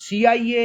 CIA,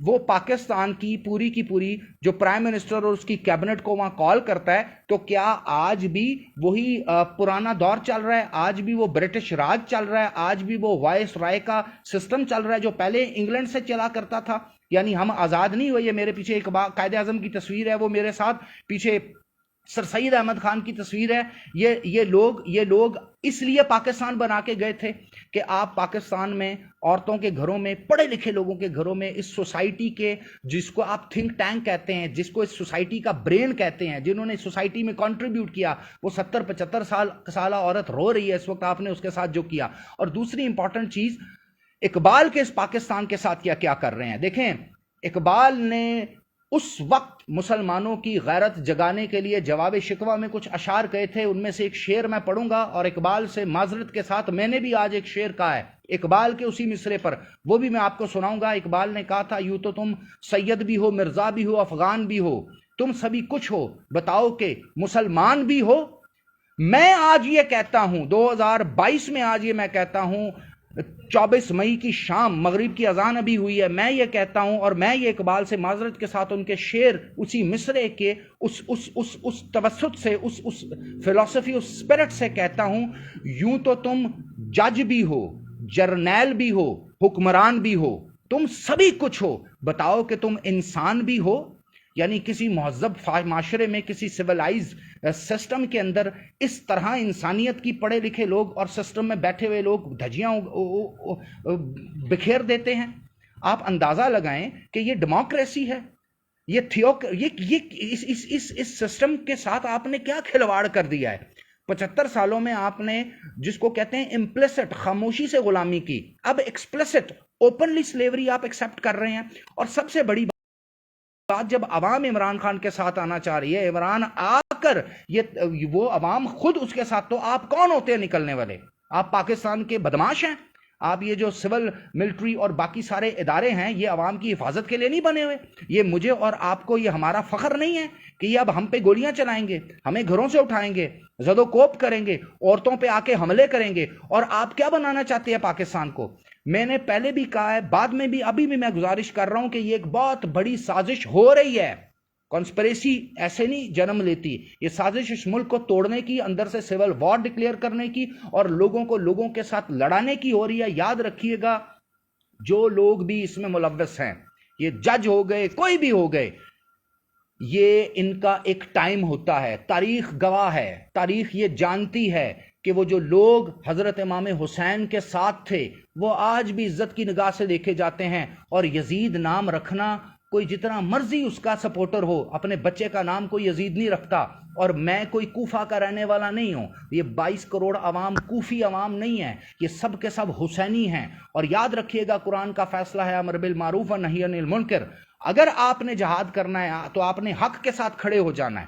وہ پاکستان کی پوری جو پرائم منسٹر اور اس کی کیبنٹ کو وہاں کال کرتا ہے، تو کیا آج بھی وہی پرانا دور چل رہا ہے؟ آج بھی وہ برٹش راج چل رہا ہے؟ آج بھی وہ وائس رائے کا سسٹم چل رہا ہے جو پہلے انگلینڈ سے چلا کرتا تھا؟ یعنی ہم آزاد نہیں ہوئے. یہ میرے پیچھے ایک قائد اعظم کی تصویر ہے، وہ میرے ساتھ پیچھے سر سید احمد خان کی تصویر ہے. یہ لوگ اس لیے پاکستان بنا کے گئے تھے کہ آپ پاکستان میں عورتوں کے گھروں میں، پڑھے لکھے لوگوں کے گھروں میں، اس سوسائٹی کے جس کو آپ تھنک ٹینک کہتے ہیں، جس کو اس سوسائٹی کا برین کہتے ہیں، جنہوں نے سوسائٹی میں کنٹریبیوٹ کیا، وہ 70-75 سالہ عورت رو رہی ہے اس وقت آپ نے اس کے ساتھ جو کیا. اور دوسری امپورٹنٹ چیز، اقبال کے اس پاکستان کے ساتھ کیا کر رہے ہیں. دیکھیں، اقبال نے اس وقت مسلمانوں کی غیرت جگانے کے لیے جواب شکوہ میں کچھ اشعار کہے تھے. ان میں سے ایک شعر میں پڑھوں گا، اور اقبال سے معذرت کے ساتھ میں نے بھی آج ایک شعر کہا ہے اقبال کے اسی مصرے پر، وہ بھی میں آپ کو سناؤں گا. اقبال نے کہا تھا، یوں تو تم سید بھی ہو، مرزا بھی ہو، افغان بھی ہو، تم سبھی کچھ ہو، بتاؤ کہ مسلمان بھی ہو. میں آج یہ کہتا ہوں، 2022 میں آج یہ میں کہتا ہوں، 24 مئی کی شام، مغرب کی اذان ابھی ہوئی ہے، میں یہ کہتا ہوں، اور میں یہ اقبال سے معذرت کے ساتھ ان کے شعر اسی مصرے کے اس توسط سے، اس فلسفی، اس اسپرٹ سے کہتا ہوں، یوں تو تم جج بھی ہو، جرنیل بھی ہو، حکمران بھی ہو، تم سبھی کچھ ہو، بتاؤ کہ تم انسان بھی ہو. یعنی کسی مہذب معاشرے میں، کسی سیولائز سسٹم کے اندر اس طرح انسانیت کی پڑھے لکھے لوگ اور سسٹم میں بیٹھے ہوئے لوگ دھجیاں بکھیر دیتے ہیں. آپ اندازہ لگائیں کہ یہ ڈیموکریسی ہے، اس سسٹم کے ساتھ آپ نے کیا کھلواڑ کر دیا ہے. 75 سالوں میں آپ نے جس کو کہتے ہیں امپلیسٹ، خاموشی سے غلامی کی، اب ایکسپلیسٹ، اوپنلی سلیوری آپ ایکسیپٹ کر رہے ہیں. اور سب سے بڑی بات، جب عوام عمران خان کے ساتھ آنا چاہ رہی ہے، عمران آ کر وہ عوام خود اس کے ساتھ، تو آپ کون ہوتے ہیں نکلنے والے؟ آپ پاکستان کے بدماش ہیں. آپ یہ جو سول ملٹری اور باقی سارے ادارے ہیں، یہ عوام کی حفاظت کے لیے نہیں بنے ہوئے. یہ مجھے اور آپ کو یہ ہمارا فخر نہیں ہے کہ یہ اب ہم پہ گولیاں چلائیں گے، ہمیں گھروں سے اٹھائیں گے، زد و کوب کریں گے، عورتوں پہ آ کے حملے کریں گے. اور آپ کیا بنانا چاہتے ہیں پاکستان کو؟ میں نے پہلے بھی کہا ہے، بعد میں بھی، ابھی بھی میں گزارش کر رہا ہوں کہ یہ ایک بہت بڑی سازش ہو رہی ہے. کانسپریسی ایسے نہیں جنم لیتی. یہ سازش اس ملک کو توڑنے کی، اندر سے سول وار ڈکلیئر کرنے کی اور لوگوں کو لوگوں کے ساتھ لڑانے کی ہو رہی ہے. یاد رکھیے گا، جو لوگ بھی اس میں ملوث ہیں، یہ جج ہو گئے، کوئی بھی ہو گئے، یہ ان کا ایک ٹائم ہوتا ہے. تاریخ گواہ ہے، تاریخ یہ جانتی ہے کہ وہ جو لوگ حضرت امام حسین کے ساتھ تھے، وہ آج بھی عزت کی نگاہ سے دیکھے جاتے ہیں. اور یزید نام رکھنا، کوئی جتنا مرضی اس کا سپورٹر ہو، اپنے بچے کا نام کوئی یزید نہیں رکھتا. اور میں کوئی کوفہ کا رہنے والا نہیں ہوں. یہ 22 کروڑ عوام کوفی عوام نہیں ہے، یہ سب کے سب حسینی ہیں. اور یاد رکھیے گا، قرآن کا فیصلہ ہے امر بالمعروف و نہی عن المنکر. اگر آپ نے جہاد کرنا ہے تو آپ نے حق کے ساتھ کھڑے ہو جانا ہے.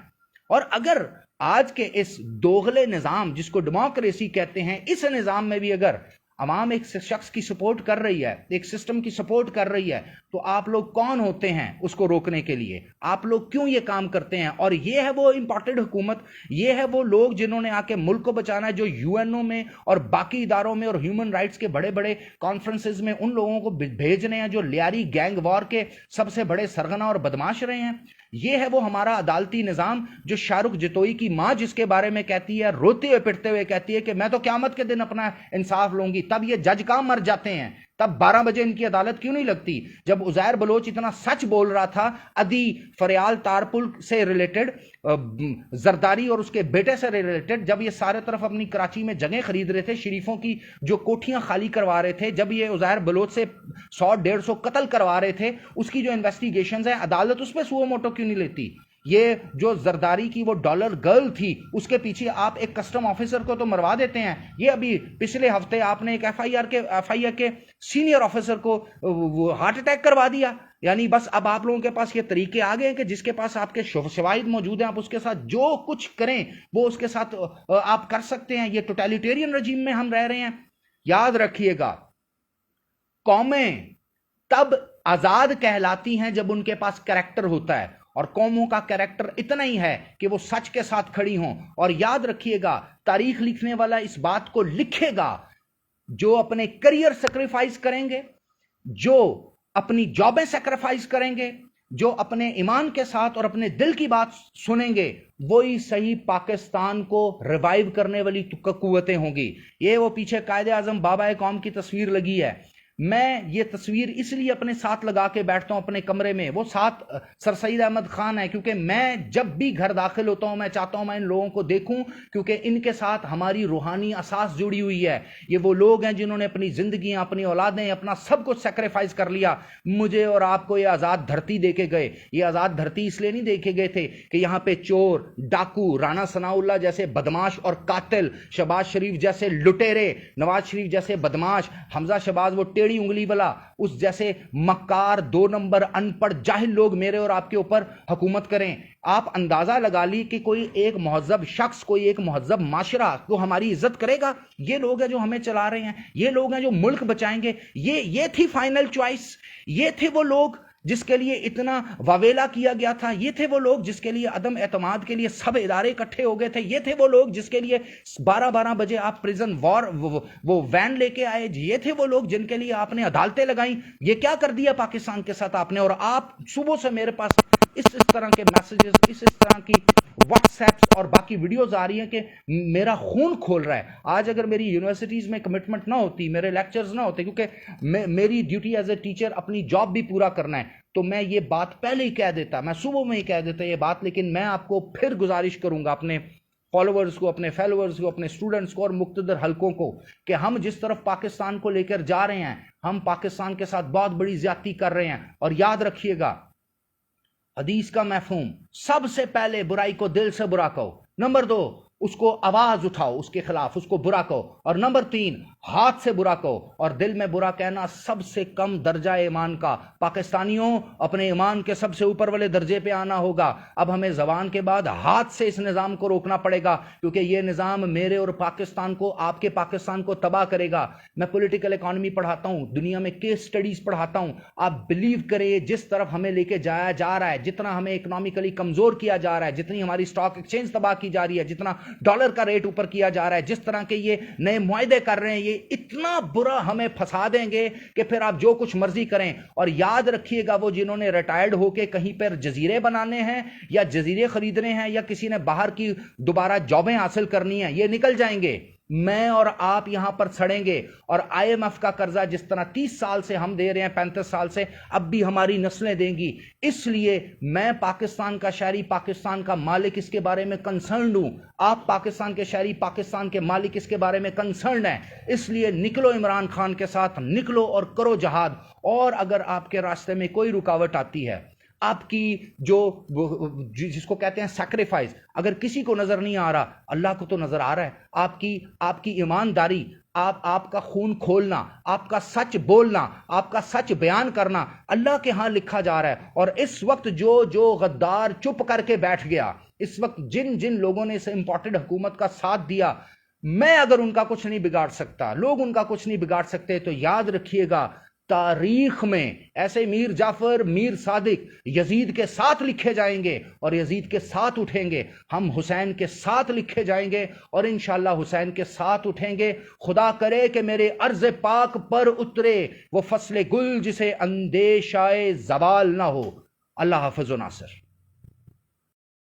اور اگر آج کے اس دوغلے نظام جس کو ڈیموکریسی کہتے ہیں، اس نظام میں بھی اگر عوام ایک شخص کی سپورٹ کر رہی ہے، ایک سسٹم کی سپورٹ کر رہی ہے، تو آپ لوگ کون ہوتے ہیں اس کو روکنے کے لیے؟ آپ لوگ کیوں یہ کام کرتے ہیں؟ اور یہ ہے وہ امپورٹنٹ حکومت، یہ ہے وہ لوگ جنہوں نے آ کے ملک کو بچانا ہے، جو یو این او میں اور باقی اداروں میں اور ہیومن رائٹس کے بڑے بڑے کانفرنسز میں ان لوگوں کو بھیجنے ہیں جو لیاری گینگ وار کے سب سے بڑے سرغنہ اور بدماش رہے ہیں. یہ ہے وہ ہمارا عدالتی نظام جو شاہ رخ جتوئی کی ماں جس کے بارے میں کہتی ہے، روتے ہوئے پٹتے ہوئے کہتی ہے کہ میں تو قیامت کے دن اپنا انصاف لوں گی. تب یہ جج کہاں مر جاتے ہیں؟ تب 12 بجے ان کی عدالت کیوں نہیں لگتی؟ جب عزیر بلوچ اتنا سچ بول رہا تھا ادی فریال تارپل سے ریلیٹڈ، زرداری اور اس کے بیٹے سے ریلیٹڈ، جب یہ سارے طرف اپنی کراچی میں جگہیں خرید رہے تھے، شریفوں کی جو کوٹھیاں خالی کروا رہے تھے، جب یہ عزیر بلوچ سے 100-150 قتل کروا رہے تھے، اس کی جو انویسٹیگیشنز ہیں، عدالت اس پہ سو موٹو کیوں نہیں لیتی؟ یہ جو زرداری کی وہ ڈالر گرل تھی، اس کے پیچھے آپ ایک کسٹم آفیسر کو تو مروا دیتے ہیں. یہ ابھی پچھلے ہفتے آپ نے ایک ایف آئی آر کے سینئر آفیسر کو ہارٹ اٹیک کروا دیا. یعنی بس اب آپ لوگوں کے پاس یہ طریقے آ گئے ہیں کہ جس کے پاس آپ کے شواہد موجود ہیں، آپ اس کے ساتھ جو کچھ کریں وہ اس کے ساتھ آپ کر سکتے ہیں. یہ ٹوٹیلیٹیرین رجیم میں ہم رہ رہے ہیں. یاد رکھیے گا، قومیں تب آزاد کہلاتی ہیں جب ان کے پاس کریکٹر ہوتا ہے، اور قوموں کا کریکٹر اتنا ہی ہے کہ وہ سچ کے ساتھ کھڑی ہوں. اور یاد رکھیے گا، تاریخ لکھنے والا اس بات کو لکھے گا، جو اپنے کریئر سیکریفائز کریں گے، جو اپنی جابیں سیکریفائز کریں گے، جو اپنے ایمان کے ساتھ اور اپنے دل کی بات سنیں گے، وہی صحیح پاکستان کو ریوائیو کرنے والی قوتیں ہوں گی۔ یہ وہ پیچھے قائد اعظم بابا قوم کی تصویر لگی ہے، میں یہ تصویر اس لیے اپنے ساتھ لگا کے بیٹھتا ہوں اپنے کمرے میں، وہ ساتھ سر سید احمد خان ہے، کیونکہ میں جب بھی گھر داخل ہوتا ہوں میں چاہتا ہوں میں ان لوگوں کو دیکھوں، کیونکہ ان کے ساتھ ہماری روحانی اساس جڑی ہوئی ہے۔ یہ وہ لوگ ہیں جنہوں نے اپنی زندگیاں، اپنی اولادیں، اپنا سب کچھ سیکریفائز کر لیا، مجھے اور آپ کو یہ آزاد دھرتی دے کے گئے۔ یہ آزاد دھرتی اس لیے نہیں دے کے گئے تھے کہ یہاں پہ چور، ڈاکو، رانا ثناء اللہ جیسے بدماش اور قاتل، شہباز شریف جیسے لٹیرے، نواز شریف جیسے بدماش، حمزہ شہباز وہ ٹیڑھی انگلی والا، اس جیسے مکار، 2 نمبر، ان پڑھ، جاہل لوگ میرے اور آپ کے اوپر حکومت کریں۔ آپ اندازہ لگا لی کہ کوئی ایک مہذب شخص، کوئی ایک مہذب معاشرہ تو ہماری عزت کرے گا؟ یہ لوگ ہیں جو ہمیں چلا رہے ہیں، یہ لوگ ہیں جو ملک بچائیں گے۔ یہ تھی فائنل چوائس، یہ تھے وہ لوگ جس کے لیے اتنا واویلا کیا گیا تھا، یہ تھے وہ لوگ جس کے لیے عدم اعتماد کے لیے سب ادارے اکٹھے ہو گئے تھے، یہ تھے وہ لوگ جس کے لیے 12 بجے آپ پریزن وار وہ وین لے کے آئے، یہ تھے وہ لوگ جن کے لیے آپ نے عدالتیں لگائیں۔ یہ کیا کر دیا پاکستان کے ساتھ آپ نے؟ اور آپ صبح سے میرے پاس اس طرح کے میسیجز، اس طرح کی واٹس ایپس اور باقی ویڈیوز آ رہی ہیں کہ میرا خون کھول رہا ہے۔ آج اگر میری یونیورسٹیز میں کمٹمنٹ نہ ہوتی، میرے لیکچرز نہ ہوتے، کیونکہ میری ڈیوٹی ایز اے ٹیچر اپنی جاب بھی پورا کرنا ہے، تو میں یہ بات پہلے ہی کہہ دیتا، میں صبح میں ہی کہہ دیتا یہ بات۔ لیکن میں آپ کو پھر گزارش کروں گا، اپنے فالوورز کو، اپنے فیلوورز کو، اپنے سٹوڈنٹس کو اور مقتدر حلقوں کو، کہ ہم جس طرف پاکستان کو لے کر جا رہے ہیں، ہم پاکستان کے ساتھ بہت بڑی زیادتی کر رہے ہیں۔ اور یاد رکھیے گا حدیث کا مفہوم، سب سے پہلے برائی کو دل سے برا کہو، نمبر 2 اس کو آواز اٹھاؤ، اس کے خلاف اس کو برا کہو، اور نمبر 3 ہاتھ سے برا کہو، اور دل میں برا کہنا سب سے کم درجہ ایمان کا۔ پاکستانیوں اپنے ایمان کے سب سے اوپر والے درجے پہ آنا ہوگا۔ اب ہمیں زبان کے بعد ہاتھ سے اس نظام کو روکنا پڑے گا، کیونکہ یہ نظام میرے اور پاکستان کو، آپ کے پاکستان کو تباہ کرے گا۔ میں پولیٹیکل اکانومی پڑھاتا ہوں، دنیا میں کیس سٹڈیز پڑھاتا ہوں، آپ بلیو کریں جس طرف ہمیں لے کے جایا جا رہا ہے، جتنا ہمیں اکنامکلی کمزور کیا جا رہا ہے، جتنی ہماری سٹاک ایکسچینج تباہ کی جا رہی ہے، جتنا ڈالر کا ریٹ اوپر کیا جا رہا ہے، جس طرح کے یہ نئے معاہدے کر رہے ہیں، یہ اتنا برا ہمیں پھنسا دیں گے کہ پھر آپ جو کچھ مرضی کریں۔ اور یاد رکھیے گا وہ جنہوں نے ریٹائرڈ ہو کے کہیں پر جزیرے بنانے ہیں یا جزیرے خریدنے ہیں، یا کسی نے باہر کی دوبارہ جابیں حاصل کرنی ہیں، یہ نکل جائیں گے، میں اور آپ یہاں پر سڑیں گے۔ اور IMF کا قرضہ جس طرح 30 سال سے ہم دے رہے ہیں، 35 سال سے، اب بھی ہماری نسلیں دیں گی۔ اس لیے میں پاکستان کا شہری، پاکستان کا مالک، اس کے بارے میں کنسرنڈ ہوں، آپ پاکستان کے شہری، پاکستان کے مالک اس کے بارے میں کنسرنڈ ہیں۔ اس لیے نکلو عمران خان کے ساتھ، نکلو اور کرو جہاد۔ اور اگر آپ کے راستے میں کوئی رکاوٹ آتی ہے، آپ کی جس کو کہتے ہیں سیکریفائز، اگر کسی کو نظر نہیں آ رہا، اللہ کو تو نظر آ رہا ہے۔ آپ کی ایمانداری، آپ کا خون کھولنا، آپ کا سچ بولنا، آپ کا سچ بیان کرنا اللہ کے ہاں لکھا جا رہا ہے۔ اور اس وقت جو غدار چپ کر کے بیٹھ گیا، اس وقت جن لوگوں نے اس امپورٹڈ حکومت کا ساتھ دیا، میں اگر ان کا کچھ نہیں بگاڑ سکتا، لوگ ان کا کچھ نہیں بگاڑ سکتے، تو یاد رکھیے گا تاریخ میں ایسے میر جعفر، میر صادق یزید کے ساتھ لکھے جائیں گے، اور یزید کے ساتھ اٹھیں گے۔ ہم حسین کے ساتھ لکھے جائیں گے، اور انشاءاللہ حسین کے ساتھ اٹھیں گے۔ خدا کرے کہ میرے عرض پاک پر اترے وہ فصل گل جسے اندیشہ زوال نہ ہو۔ اللہ حافظ و ناصر۔